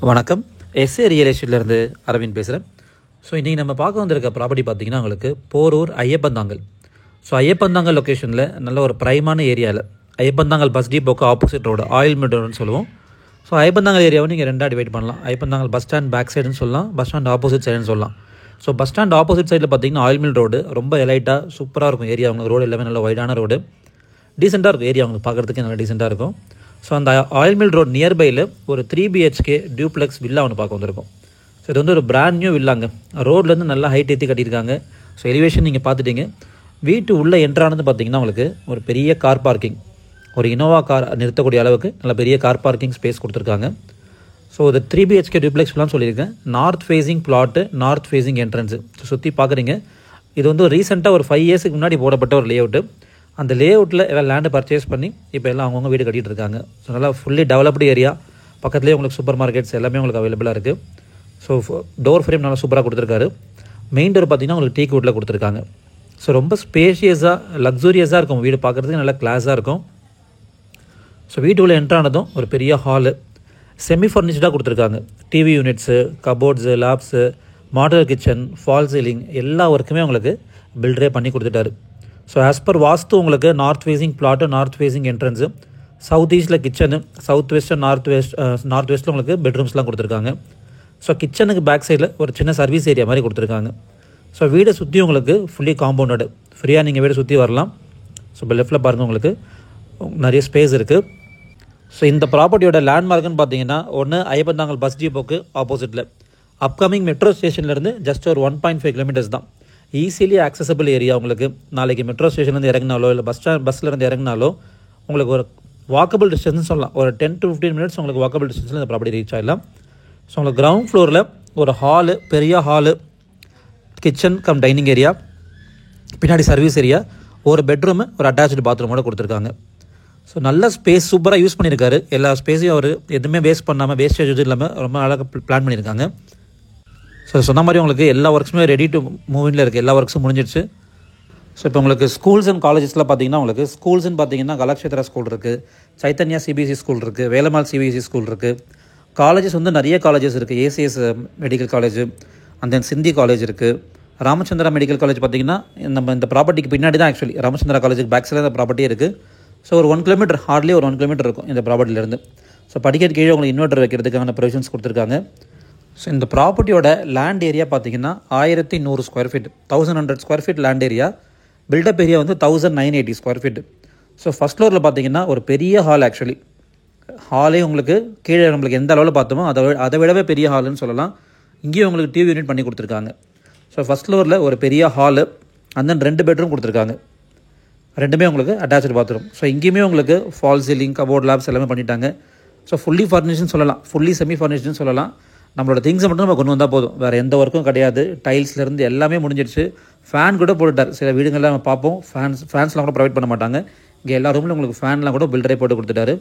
வணக்கம். S A real எஸ்டேட்லேருந்து Aravind பேசுகிறேன். So இன்றைக்கி நம்ம பார்க்க வந்திருக்க ப்ராப்பர்ட்டி பார்த்திங்கன்னா உங்களுக்கு போரூர் ஐயப்பந்தாங்கல். ஸோ ஐயப்பந்தாங்கல் லொக்கேஷனில் நல்ல ஒரு ப்ரைமான ஏரியாவில் ஐயப்பந்தாங்கல் பஸ் டிப்போக்கு ஆப்போசிட் ரோடு ஆயில் மில் ரோடுன்னு சொல்லுவோம். ஸோ ஐயப்பந்தாங்கல் ஏரியாவை நீங்கள் ரெண்டாக டிவைட் பண்ணலாம். ஐயப்பந்தாங்கல் பஸ் ஸ்டாண்ட் பேக் சைடுன்னு சொல்லலாம், பஸ் ஸ்டாண்ட் ஆப்போசிட் சைடுன்னு சொல்லலாம். ஸோ பஸ் ஸ்டாண்ட் ஆப்போசிட் சைடில் பார்த்திங்கன்னா ஆயில் மில் ரோடு ரொம்ப எலைட்டாக சூப்பராக இருக்கும் ஏரியா. உங்களுக்கு ரோடு எல்லாமே நல்ல வைடான ரோடு, டீசெண்டாக இருக்கும் ஏரியா, உங்களுக்கு பார்க்குறதுக்கு நல்லா டீசெண்டாக இருக்கும். ஸோ அந்த ஆயில் மில் ரோட் நியர்பையில் ஒரு 3 BHK டியூப்ளெக்ஸ் வில்லா ஒன்று பார்க்க வந்திருக்கும். ஸோ இது வந்து ஒரு பிராண்ட் நியூ வில்லாங்க. ரோட்லேருந்து நல்லா ஹைட் ஏற்றி கட்டியிருக்காங்க. ஸோ எலிவேஷன் நீங்கள் பார்த்துட்டீங்க. வீட்டு உள்ளே என்ட்ரானது பார்த்திங்கன்னா உங்களுக்கு ஒரு பெரிய கார் பார்க்கிங், ஒரு இனோவா கார் நிறுத்தக்கூடிய அளவுக்கு நல்ல பெரிய கார் பார்க்கிங் ஸ்பேஸ் கொடுத்துருக்காங்க. ஸோ இது 3 BHK டியூப்ளெக்ஸ் வில்லான்னு சொல்லியிருக்கேன். North facing plot, north facing entrance. So சுற்றி பார்க்குறீங்க. இது வந்து ரீசெண்டாக ஒரு 5 இயர்ஸுக்கு முன்னாடி போடப்பட்ட ஒரு லேஅவுட்டு. அந்த லேஅவுட்டில் எல்லாம் லேண்டு பர்ச்சேஸ் பண்ணி இப்போ எல்லாம் அவங்கவுங்க வீடு கட்டிகிட்டு இருக்காங்க. ஸோ நல்லா ஃபுல்லி டெவலப்டு ஏரியா. பக்கத்துலேயே உங்களுக்கு சூப்பர் மார்க்கெட்ஸ் எல்லாமே உங்களுக்கு அவைலபிளாக இருக்குது. ஸோ டோர் ஃப்ரேம் நல்லா சூப்பராக கொடுத்துருக்காரு. மெயின் டோர் பார்த்திங்கன்னா உங்களுக்கு டீக் வுட்டில் கொடுத்துருக்காங்க. ஸோ ரொம்ப ஸ்பேஷியஸாக லக்ஸூரியஸாக இருக்கும் வீடு, பார்க்குறதுக்கு நல்லா கிளாஸாக இருக்கும். ஸோ வீட்டுக்குள்ளே என்ட்ரானதும் ஒரு பெரிய ஹாலு செமி ஃபர்னிஷ்டாக கொடுத்துருக்காங்க. TV units, cupboards, lapse, model kitchen, fall ceiling எல்லா ஒர்க்குமே உங்களுக்கு பில்டரே பண்ணி கொடுத்துட்டாரு. ஸோ ஆஸ் பர் வாஸ்து உங்களுக்கு north facing plot, north facing entrance, south ஈஸ்ட்டில் கிச்சனு, சவுத் வெஸ்ட் நார்த் வெஸ்ட்டில் உங்களுக்கு பெட்ரூம்ஸ்லாம் கொடுத்துருக்காங்க. ஸோ கிச்சனுக்கு பேக் சைடில் ஒரு சின்ன சர்வீஸ் ஏரியா மாதிரி கொடுத்துருக்காங்க. ஸோ வீடை சுற்றி உங்களுக்கு ஃபுல்லி காம்பவுண்டடு, ஃப்ரீயாக நீங்கள் வீடை சுற்றி வரலாம். ஸோ இப்போ லெஃப்ட்டில் பாருங்கள் உங்களுக்கு நிறைய ஸ்பேஸ் இருக்குது. ஸோ இந்த ப்ராப்பர்ட்டியோட லேண்ட்மார்க்குன்னு பார்த்தீங்கன்னா ஒன்று ஐயப்பந்தாங்கல் பஸ் டிப்போக்கு ஆப்போசிட்டில் அப்கமிங் மெட்ரோ ஸ்டேஷன்லேருந்து ஜஸ்ட் ஒரு 1.5 கிலோமீட்டர்ஸ் தான். Easily accessible area. உங்களுக்கு நாளைக்கு மெட்ரோ ஸ்டேஷன்லேருந்து இறங்கினாலோ இல்லை பஸ்லேருந்து இறங்கினாலோ உங்களுக்கு ஒரு வாக்கபிள் டிஸ்டன்ஸ்னு சொல்லலாம். ஒரு 10 to 15 மினிட்ஸ் உங்களுக்கு வாக்கபிள் டிஸ்டன்ஸில் இந்த ப்ராப்பர்ட்டி ரீச் ஆகிடலாம். ஸோ உங்களுக்கு கிரவுண்ட் ஃப்ளோரில் ஒரு ஹாலு, பெரிய hall, kitchen come dining area, பின்னாடி சர்வீஸ் ஏரியா, ஒரு பெட்ரூமு, ஒரு அட்டாச்சு பாத்ரூமோட கொடுத்துருக்காங்க. ஸோ நல்ல ஸ்பேஸ் சூப்பராக யூஸ் பண்ணியிருக்காரு. எல்லா ஸ்பேஸையும் அவர் எதுவுமே வேஸ்ட் பண்ணாமல், வேஸ்டேஜ் எதுவும் இல்லாமல் ரொம்ப அழகாக பிளான் பண்ணியிருக்காங்க. ஸோ சொன்ன மாதிரி உங்களுக்கு எல்லா ஒர்க்ஸுமே ரெடி டு மூவிங்கில் இருக்குது. எல்லா ஒர்க்ஸும் முடிஞ்சிடுச்சு. ஸோ இப்போ உங்களுக்கு ஸ்கூல்ஸ் அண்ட் காலேஜஸில் பார்த்தீங்கன்னா உங்களுக்கு ஸ்கூல்ஸ்ன்னு பார்த்தீங்கன்னா கலாக்ஷேத்ரா ஸ்கூல் இருக்குது, சைத்தன்யா CBSE ஸ்கூல் இருக்குது, வேலம்மாள் CBSE ஸ்கூல் இருக்குது. காலேஜஸ் வந்து நிறைய காலேஜஸ் இருக்குது. ACS medical college, and then சிந்தி காலேஜ் இருக்குது. ராமச்சந்திரா மெடிக்கல் காலேஜ் பார்த்திங்கன்னா நம்ம இந்த ப்ராப்பர்ட்டிக்கு பின்னாடி தான் ஆக்சுவலி ராமச்சந்திரா காலேஜுக்கு பேக் சைடில் இந்த ப்ராப்பர்ட்டி இருக்குது. ஸோ ஒரு 1 கிலோமீட்டர், ஹார்ட்லி ஒரு 1 கிலோமீட்டர் இருக்கும் இந்த ப்ராப்பர்ட்டிலேருந்து. ஸோ படிக்கிறது கீழே உங்களுக்கு இன்வெர்ட்டர் வைக்கிறதுக்கான ப்ரொவிஷன்ஸ் கொடுத்துருக்காங்க. ஸோ இந்த ப்ராப்பர்ட்டியோட லேண்ட் ஏரியா பார்த்திங்கன்னா 1100 square feet, 1100 square feet land area. Built up area வந்து 1980 ஸ்கொயர் ஃபீட். ஸோ ஃபஸ்ட் ஃப்ளோரில் பார்த்திங்கன்னா ஒரு பெரிய ஹால். ஆக்சுவலி ஹாலே உங்களுக்கு கீழே நம்மளுக்கு எந்த அளவில் பார்த்தோமோ அதை விடவே பெரிய ஹாலுன்னு சொல்லலாம். இங்கேயும் உங்களுக்கு டிவி யூனிட் பண்ணி கொடுத்துருக்காங்க. ஸோ ஃபஸ்ட் ஃப்ளோரில் ஒரு பெரிய ஹாலு, அண்ட் தென் 2 பெட்ரூம் கொடுத்துருக்காங்க. ரெண்டுமே உங்களுக்கு அட்டாச்சு பாத்ரூம். ஸோ இங்கேயுமே உங்களுக்கு ஃபால் சீலிங், கபோர்ட், லேப்ஸ் எல்லாமே பண்ணிட்டாங்க. ஸோ ஃபுல்லி ஃபர்னிஷ்டுன்னு சொல்லலாம், ஃபுல்லி செமி ஃபர்னிஷ்டுன்னு சொல்லலாம். நம்மளோட திங்ஸை மட்டும் நம்ம கொண்டு வந்தால் போதும், வேறு எந்த ஒர்க்கும் கிடையாது. டைல்ஸ்லேருந்து எல்லாமே முடிஞ்சிடுச்சு. ஃபேன் கூட போட்டுட்டார். சில வீடுங்களில் நம்ம பார்ப்போம் ஃபேன்ஸ்லாம் கூட ப்ரொவைட் பண்ண மாட்டாங்க. இங்கே எல்லா ரூமில் உங்களுக்கு ஃபேன்லாம் கூட பில்டரே போட்டு கொடுத்துட்டாரு.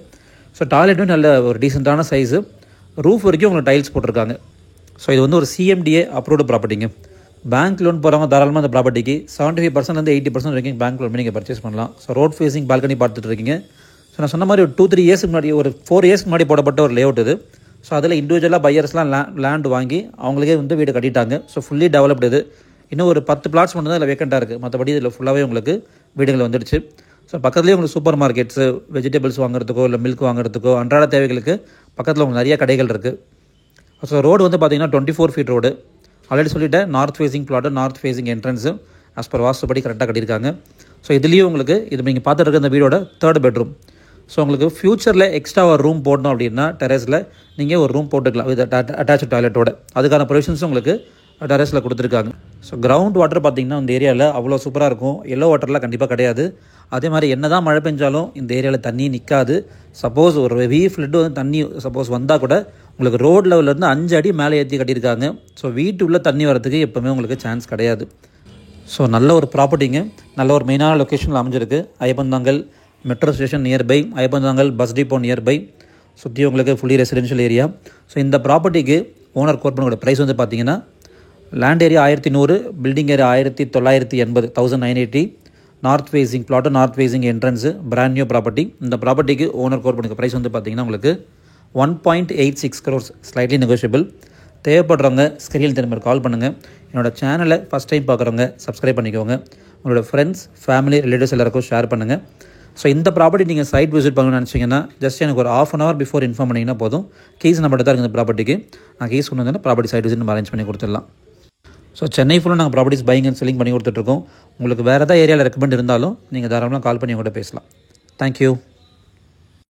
ஸோ டாய்லெட்டும் நல்ல ஒரு டீசெண்டான சைஸு, ரூஃப் வரைக்கும் உங்களுக்கு டைல்ஸ் போட்டிருக்காங்க. ஸோ இது வந்து ஒரு CMDA அப்ரூவ்டு ப்ராப்பர்ட்டிங்க. பேங்க் லோன் போகிறவங்க தாராளமாக அந்த ப்ராப்பர்ட்டிக்கு 75% 80% வரைக்கும் பேங்க் லோன் நீங்கள் பர்ச்சேஸ் பண்ணலாம். ஸோ ரோட் ஃபேஸிங் பால்கனி பார்த்துட்டு இருக்கீங்க. ஸோ நான் சொன்ன மாதிரி ஒரு 2-3 இயர்ஸ்க்கு முன்னாடி, ஒரு 4 இயர்ஸ்க்கு முன்னாடி போடப்பட்ட ஒரு லேஅவுட் இது. ஸோ அதில் இண்டிவிஜுவலாக பையர்ஸ்லாம் லேண்ட் வாங்கி அவங்களுக்கே வந்து வீடு கட்டிட்டாங்க. ஸோ ஃபுல்லி டெவலப்டு இது. இன்னும் ஒரு 10 பிளாட்ஸ் மட்டும் தான் இதில் வேக்கண்ட்டாக இருக்குது. மற்றபடி இதில் ஃபுல்லாகவே உங்களுக்கு வீடுகள் வந்துடுச்சு. ஸோ பக்கத்துலேயே உங்களுக்கு சூப்பர் மார்க்கெட்ஸு, வெஜிடபிள்ஸ் வாங்குறதுக்கோ இல்லை மில்க் வாங்குறதுக்கோ அன்றாட தேவைகளுக்கு பக்கத்தில் உங்களுக்கு நிறைய கடைகள் இருக்குது. ஸோ ரோடு வந்து பார்த்திங்கன்னா 24 ஃபீட் ரோடு. ஆல்ரெடி சொல்லிவிட்டேன், north facing plot, north facing entrance as per வாஸ்துபடி கரெக்டாக கட்டியிருக்காங்க. ஸோ இதுலேயும் உங்களுக்கு இது நீங்கள் பார்த்துட்டு இருக்க இந்த வீடோட 3rd பெட்ரூம். ஸோ உங்களுக்கு ஃப்யூச்சரில் எக்ஸ்ட்ரா ஒரு ரூம் போடணும் அப்படின்னா டெரஸில் நீங்கள் ஒரு ரூம் போட்டுக்கலாம் வித் அட்டாச்சு டாய்லெட்டோட. அதுக்கான ப்ரொவிஷன்ஸும் உங்களுக்கு டெரஸில் கொடுத்துருக்காங்க. ஸோ கிரவுண்ட் வாட்டர் பார்த்திங்கன்னா இந்த ஏரியாவில் அவ்வளோ சூப்பராக இருக்கும். எல்லோ வாட்டர்லாம் கண்டிப்பாக கிடையாது. அதே மாதிரி என்ன தான் மழை பெஞ்சாலும் இந்த ஏரியாவில் தண்ணி நிற்காது. சப்போஸ் ஒரு ஹெவி ஃப்ளட்டு வந்து தண்ணி சப்போஸ் வந்தால் கூட உங்களுக்கு ரோட் லெவல்லேருந்து 5 அடி மேலே ஏற்றி கட்டியிருக்காங்க. ஸோ வீட்டுக்குள்ளே தண்ணி வரதுக்கு எப்போவுமே உங்களுக்கு சான்ஸ் கிடையாது. ஸோ நல்ல ஒரு ப்ராப்பர்ட்டிங்க, நல்ல ஒரு மெயினான லொக்கேஷனில் அமைஞ்சிருக்கு. Ayyappanthangal metro station nearby, Ayyappanthangal bus depot nearby, சுற்றி உங்களுக்கு ஃபுல்லி ரெசிடென்ஷியல் ஏரியா. ஸோ இந்த ப்ராப்பர்ட்டிக்கு ஓனர் கோட் பண்ணோட ப்ரைஸ் வந்து பார்த்திங்கன்னா land area 1100, building area 1980, 1980, north facing plot, north facing entrance, brand new ப்ராப்பர்ட்டி. இந்த ப்ராப்பர்ட்டிக்கு ஓனர் கோட் பண்ணுற ப்ரைஸ் வந்து பார்த்திங்கன்னா உங்களுக்கு 1.86 crores, ஸ்லைட்லி நெகோஷியபிள். தேவைப்படுறவங்க ஸ்க்ரீனில் திரும்ப கால் பண்ணுங்கள். என்னோடய சேனலை ஃபஸ்ட் டைம் பார்க்குறவங்க சப்ஸ்கிரைப் பண்ணிக்கோங்க. உங்களோட ஃப்ரெண்ட்ஸ், ஃபேமிலி, ரிலேட்டிவ்ஸ் எல்லாருக்கும் ஷேர் பண்ணுங்கள். ஸோ இந்த ப்ராப்பர்ட்டி நீங்கள் சைட் விசிட் பண்ணணும்னு நினச்சிங்கன்னா ஜஸ்ட் எனக்கு ஒரு ½ hour பிஃபோர் இன்ஃபார்ம் பண்ணிங்கன்னா போதும். கீஸ் நம்மகிட்ட தான் இருக்குது இந்த ப்ராப்பர்ட்டிக்கு. நான் கீஸ் கொண்டு வந்தேன்னா ப்ராப்பர்ட்டி சைட் விசிட் நம்ம அரேஞ்ச் பண்ணி கொடுத்துடலாம். ஸோ சென்னை ஃபுல்லாக நாங்கள் ப்ராப்பர்ட்டிஸ் பையிங் அண்ட் செல்லிங் பண்ணி கொடுத்துட்ருக்கோம். உங்களுக்கு வேறு ஏதாவது ஏரியாவில் ரெக்கமெண்ட் இருந்தாலும் நீங்கள் தாராளமாக கால் பண்ணி உங்கள்கிட்ட பேசலாம். தேங்க்யூ.